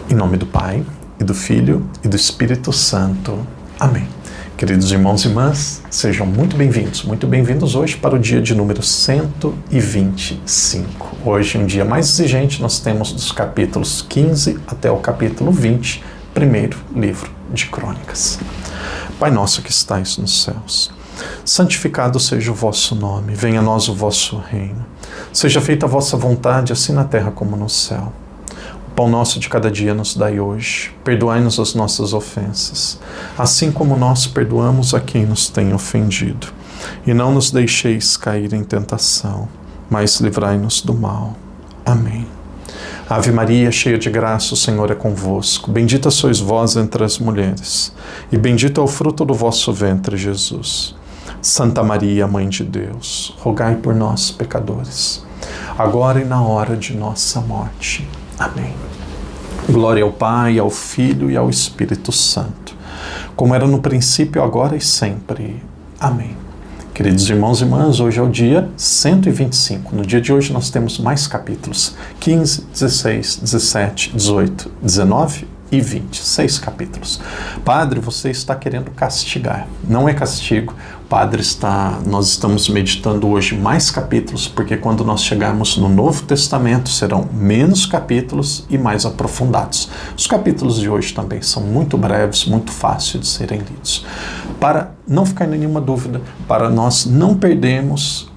Em nome do Pai, e do Filho, e do Espírito Santo. Amém. Queridos irmãos e irmãs, sejam muito bem-vindos hoje para o dia de número 125. Hoje, um dia mais exigente, nós temos dos capítulos 15 até o capítulo 20, primeiro livro de Crônicas. Pai nosso que estais nos céus, santificado seja o vosso nome, venha a nós o vosso reino. Seja feita a vossa vontade, assim na terra como no céu. O pão nosso de cada dia nos dai hoje. Perdoai-nos as nossas ofensas, assim como nós perdoamos a quem nos tem ofendido. E não nos deixeis cair em tentação, mas livrai-nos do mal. Amém. Ave Maria, cheia de graça, o Senhor é convosco. Bendita sois vós entre as mulheres, e bendito é o fruto do vosso ventre, Jesus. Santa Maria, Mãe de Deus, rogai por nós, pecadores, agora e na hora de nossa morte. Amém. Glória ao Pai, ao Filho e ao Espírito Santo, como era no princípio, agora e sempre. Amém. Queridos irmãos e irmãs, hoje é o dia 125. No dia de hoje nós temos mais capítulos: 15, 16, 17, 18, 19 e 20. 6 capítulos. Padre, você está querendo castigar. Não é castigo. Padre, nós estamos meditando hoje mais capítulos, porque quando nós chegarmos no Novo Testamento serão menos capítulos e mais aprofundados. Os capítulos de hoje também são muito breves, muito fáceis de serem lidos. Para não ficar nenhuma dúvida, para nós não perdermos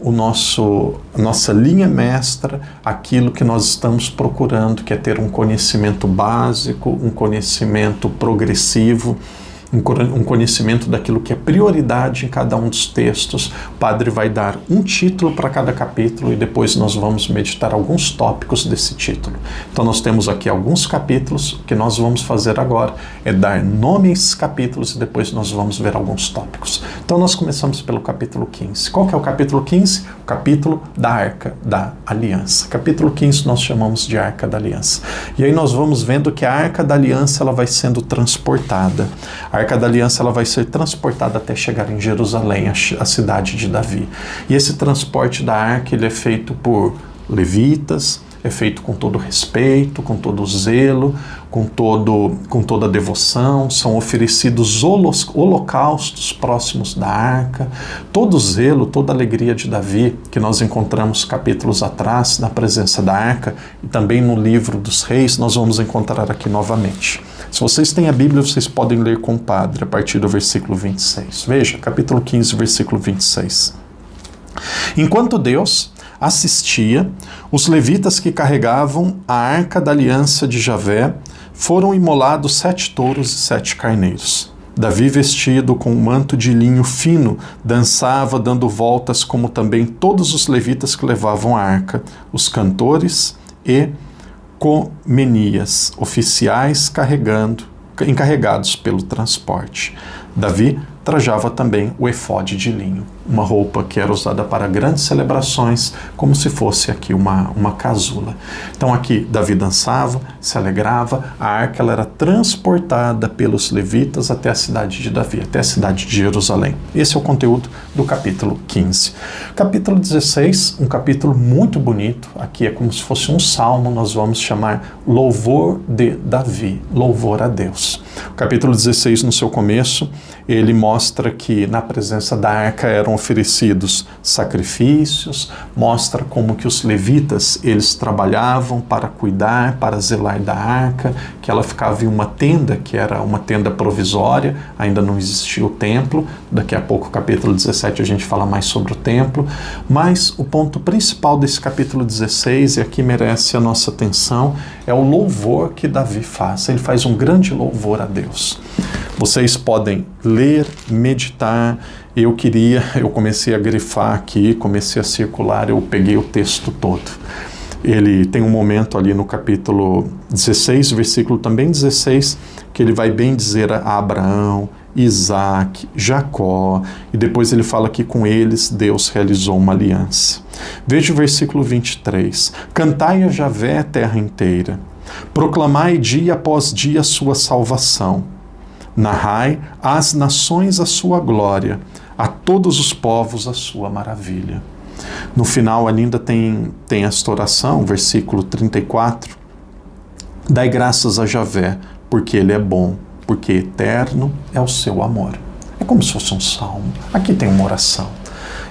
nossa linha mestra, aquilo que nós estamos procurando, que é ter um conhecimento básico, um conhecimento progressivo, um conhecimento daquilo que é prioridade em cada um dos textos. O Padre vai dar um título para cada capítulo e depois nós vamos meditar alguns tópicos desse título. Então nós temos aqui alguns capítulos. O que nós vamos fazer agora é dar nome a esses capítulos e depois nós vamos ver alguns tópicos. Então nós começamos pelo capítulo 15. Qual que é o capítulo 15? O capítulo da Arca da Aliança. Capítulo 15 nós chamamos de Arca da Aliança. E aí nós vamos vendo que a Arca da Aliança ela vai sendo transportada. A Arca da Aliança ela vai ser transportada até chegar em Jerusalém, a cidade de Davi. E esse transporte da Arca ele é feito por levitas, é feito com todo respeito, com todo zelo, com toda a devoção. São oferecidos holocaustos próximos da Arca. Todo o zelo, toda a alegria de Davi, que nós encontramos capítulos atrás, na presença da Arca, e também no livro dos Reis, nós vamos encontrar aqui novamente. Se vocês têm a Bíblia, vocês podem ler com o Padre, a partir do versículo 26. Veja, capítulo 15, versículo 26. Enquanto Deus assistia, os levitas que carregavam a Arca da Aliança de Javé foram imolados 7 touros e 7 carneiros. Davi, vestido com um manto de linho fino, dançava dando voltas, como também todos os levitas que levavam a arca, os cantores e comenias, oficiais encarregados pelo transporte. Davi trajava também o efode de linho, uma roupa que era usada para grandes celebrações, como se fosse aqui uma casula. Então aqui Davi dançava, se alegrava, a arca ela era transportada pelos levitas até a cidade de Davi, até a cidade de Jerusalém. Esse é o conteúdo do capítulo 15. Capítulo 16, um capítulo muito bonito, aqui é como se fosse um salmo, nós vamos chamar Louvor de Davi, louvor a Deus. O capítulo 16, no seu começo, ele mostra que na presença da arca eram oferecidos sacrifícios, mostra como que os levitas, eles trabalhavam para cuidar, para zelar da arca, que ela ficava em uma tenda, que era uma tenda provisória, ainda não existia o templo. Daqui a pouco, capítulo 17, a gente fala mais sobre o templo, mas o ponto principal desse capítulo 16, e aqui merece a nossa atenção, é o louvor que Davi faz. Ele faz um grande louvor a Deus. Vocês podem ler, meditar. Eu comecei a grifar aqui, comecei a circular, eu peguei o texto todo. Ele tem um momento ali no capítulo 16, versículo também 16, que ele vai bem dizer a Abraão, Isaac, Jacó, e depois ele fala que com eles Deus realizou uma aliança. Veja o versículo 23. Cantai a Javé, terra inteira. Proclamai dia após dia a sua salvação. Narrai às nações a sua glória, a todos os povos a sua maravilha. No final ainda tem esta oração, versículo 34. Dai graças a Javé, porque Ele é bom, porque eterno é o seu amor. É como se fosse um salmo. Aqui tem uma oração.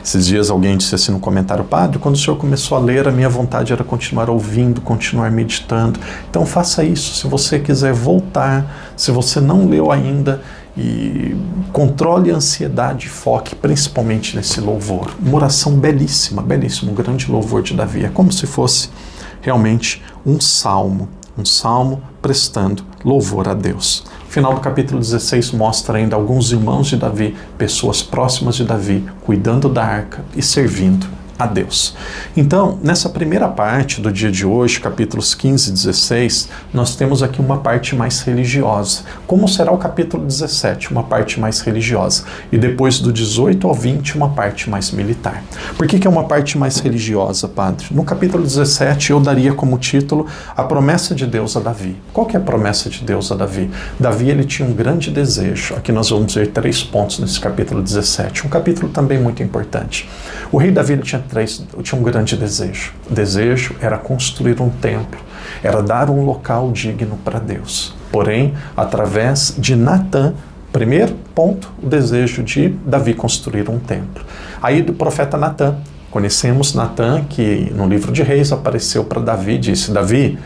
Esses dias alguém disse assim no comentário: Padre, quando o senhor começou a ler, a minha vontade era continuar ouvindo, continuar meditando. Então faça isso, se você quiser voltar, se você não leu ainda, e controle a ansiedade e foque principalmente nesse louvor. Uma oração belíssima, belíssima, um grande louvor de Davi. É como se fosse realmente um salmo prestando louvor a Deus. O final do capítulo 16 mostra ainda alguns irmãos de Davi, pessoas próximas de Davi, cuidando da arca e servindo a Deus. Então, nessa primeira parte do dia de hoje, capítulos 15 e 16, nós temos aqui uma parte mais religiosa. Como será o capítulo 17? Uma parte mais religiosa. E depois do 18 ao 20, uma parte mais militar. Por que é uma parte mais religiosa, Padre? No capítulo 17, eu daria como título a promessa de Deus a Davi. Qual que é a promessa de Deus a Davi? Davi, ele tinha um grande desejo. Aqui nós vamos ver 3 pontos nesse capítulo 17. Um capítulo também muito importante. O rei Davi, ele tinha um grande desejo. O desejo era construir um templo, era dar um local digno para Deus. Porém, através de Natã, primeiro ponto, o desejo de Davi construir um templo. Aí do profeta Natã, conhecemos Natã, que no livro de Reis apareceu para Davi e disse: Davi,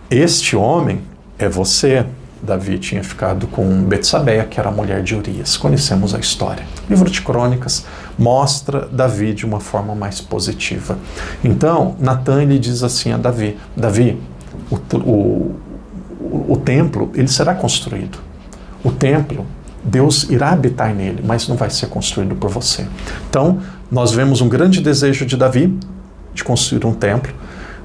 este homem é você. Davi tinha ficado com Betsabeia, que era a mulher de Urias. Conhecemos a história. O livro de Crônicas mostra Davi de uma forma mais positiva. Então, Natã, ele diz assim a Davi: Davi, o templo, ele será construído. O templo, Deus irá habitar nele, mas não vai ser construído por você. Então, nós vemos um grande desejo de Davi de construir um templo.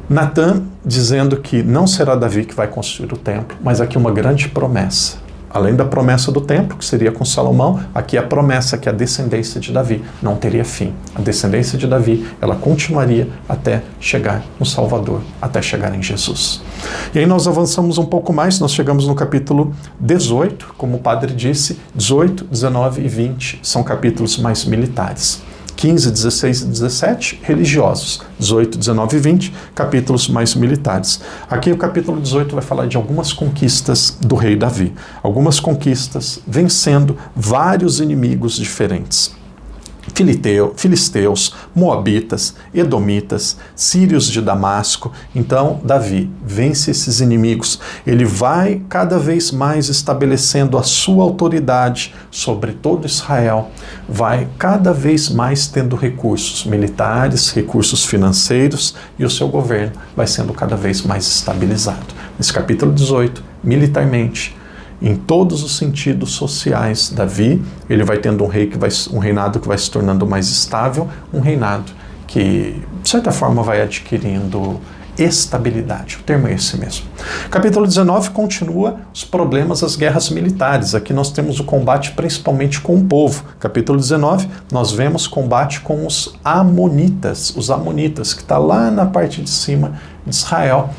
Natã dizendo que não será Davi que vai construir o templo, mas aqui uma grande promessa. Além da promessa do templo, que seria com Salomão, aqui a promessa que a descendência de Davi não teria fim. A descendência de Davi, ela continuaria até chegar no Salvador, até chegar em Jesus. E aí nós avançamos um pouco mais, nós chegamos no capítulo 18, como o padre disse, 18, 19 e 20 são capítulos mais militares. 15, 16 e 17, religiosos. 18, 19 e 20, capítulos mais militares. Aqui o capítulo 18 vai falar de algumas conquistas do rei Davi. Algumas conquistas vencendo vários inimigos diferentes. Filisteus, Moabitas, Edomitas, Sírios de Damasco. Então, Davi vence esses inimigos. Ele vai cada vez mais estabelecendo a sua autoridade sobre todo Israel. Vai cada vez mais tendo recursos militares, recursos financeiros, e o seu governo vai sendo cada vez mais estabilizado. Nesse capítulo 18, militarmente, em todos os sentidos sociais, Davi, ele vai tendo um reinado que vai se tornando mais estável, um reinado que, de certa forma, vai adquirindo estabilidade. O termo é esse mesmo. Capítulo 19 continua os problemas, as guerras militares. Aqui nós temos o combate principalmente com o povo. Capítulo 19, nós vemos combate com os amonitas, que está lá na parte de cima de Israel.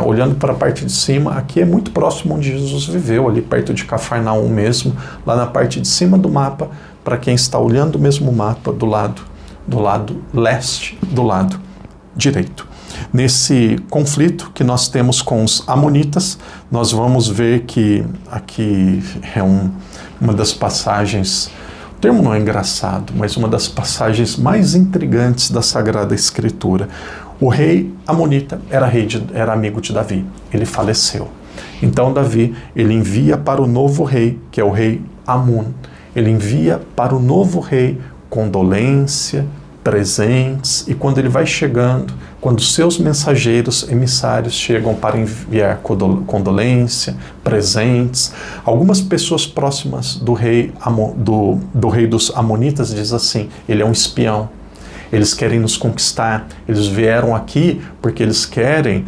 Olhando para a parte de cima, aqui é muito próximo onde Jesus viveu, ali perto de Cafarnaum mesmo, lá na parte de cima do mapa, para quem está olhando o mesmo mapa do lado leste, do lado direito. Nesse conflito que nós temos com os amonitas, nós vamos ver que aqui é uma das passagens, o termo não é engraçado, mas uma das passagens mais intrigantes da Sagrada Escritura. O rei amonita era amigo de Davi, ele faleceu. Então Davi, ele envia para o novo rei, que é o rei Amun, ele envia para o novo rei condolência, presentes, e quando ele vai chegando, quando seus mensageiros, emissários chegam para enviar condolência, presentes, algumas pessoas próximas do rei dos Amonitas dizem assim: ele é um espião, eles querem nos conquistar, eles vieram aqui porque eles querem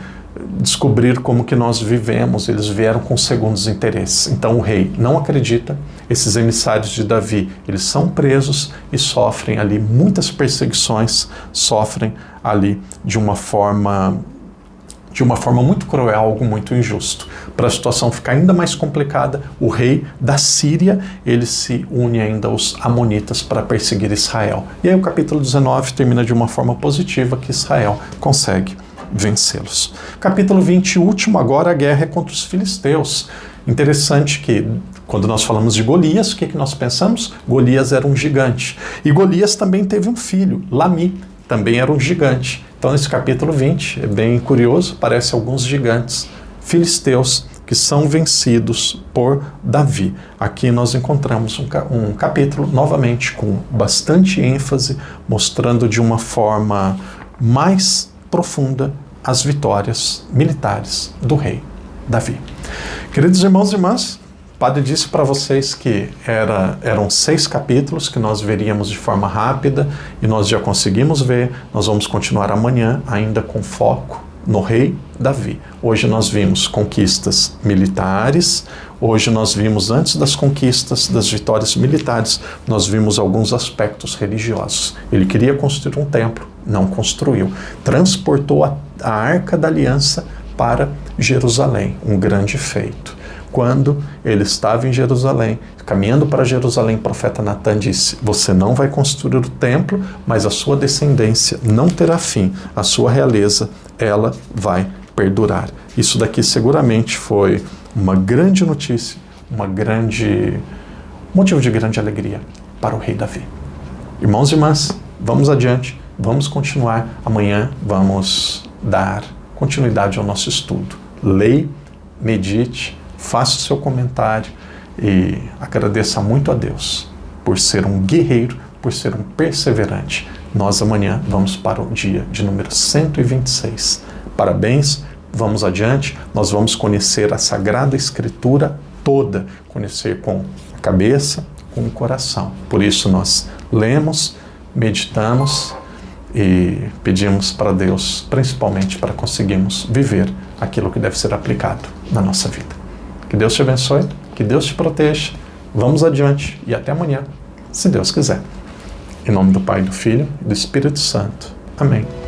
descobrir como que nós vivemos, eles vieram com segundos interesses. Então o rei não acredita, esses emissários de Davi, eles são presos e sofrem ali muitas perseguições, sofrem ali de uma forma muito cruel, algo muito injusto. Para a situação ficar ainda mais complicada, o rei da Síria, ele se une ainda aos amonitas para perseguir Israel. E aí o capítulo 19 termina de uma forma positiva, que Israel consegue vencê-los. Capítulo 20, último, agora a guerra é contra os filisteus. Interessante que, quando nós falamos de Golias, o que nós pensamos? Golias era um gigante. E Golias também teve um filho, Lami, também era um gigante. Então, nesse capítulo 20, é bem curioso, aparecem alguns gigantes filisteus que são vencidos por Davi. Aqui nós encontramos um capítulo, novamente, com bastante ênfase, mostrando de uma forma mais profunda as vitórias militares do rei Davi. Queridos irmãos e irmãs, o padre disse para vocês que eram 6 capítulos que nós veríamos de forma rápida e nós já conseguimos ver. Nós vamos continuar amanhã ainda com foco no rei Davi. Hoje nós vimos conquistas militares, hoje nós vimos, antes das conquistas, das vitórias militares, nós vimos alguns aspectos religiosos. Ele queria construir um templo, não construiu. Transportou a Arca da Aliança para Jerusalém, um grande feito. Quando ele estava em Jerusalém, caminhando para Jerusalém, o profeta Natan disse: você não vai construir o templo, mas a sua descendência não terá fim, a sua realeza, ela vai perdurar. Isso daqui seguramente foi uma grande notícia, motivo de grande alegria para o rei Davi. Irmãos e irmãs, vamos adiante, vamos continuar. Amanhã vamos dar continuidade ao nosso estudo. Leia, medite, faça o seu comentário e agradeça muito a Deus por ser um guerreiro, por ser um perseverante. Nós amanhã vamos para o dia de número 126. Parabéns, vamos adiante, nós vamos conhecer a Sagrada Escritura toda, conhecer com a cabeça, com o coração. Por isso nós lemos, meditamos e pedimos para Deus, principalmente para conseguirmos viver aquilo que deve ser aplicado na nossa vida. Que Deus te abençoe, que Deus te proteja. Vamos adiante e até amanhã, se Deus quiser. Em nome do Pai, do Filho e do Espírito Santo. Amém.